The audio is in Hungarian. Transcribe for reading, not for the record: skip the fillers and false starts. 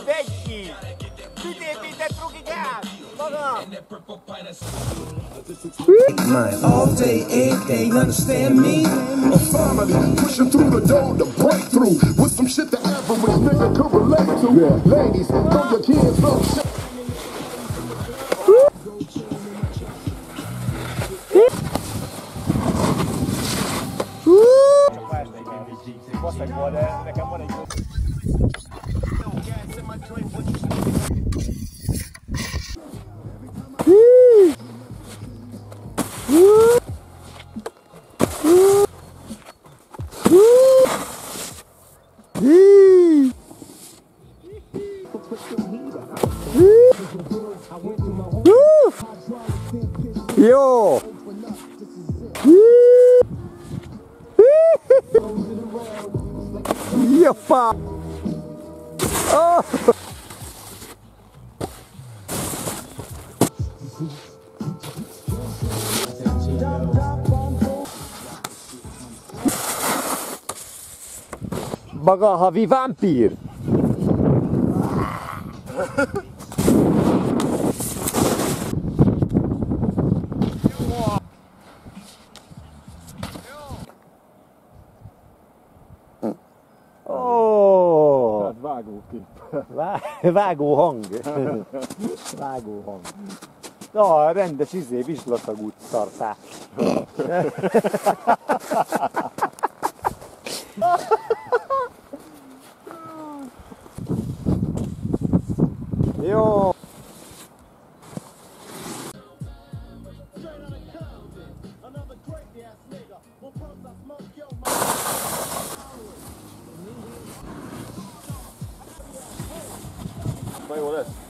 Vegyi! Mit épített rugigát? Maga! My all day, every day, understand me? A family pushing through the door to break through with some shit the average nigga could relate to. Yeah. Ladies, throw your kids up. Jó! Joppa! Oh! Maga havi vámpír! Oh! Vágókép. Vágó hang. Vágó hang. Na, rendes vizslaszagút szartál. Jó! Na jó lesz.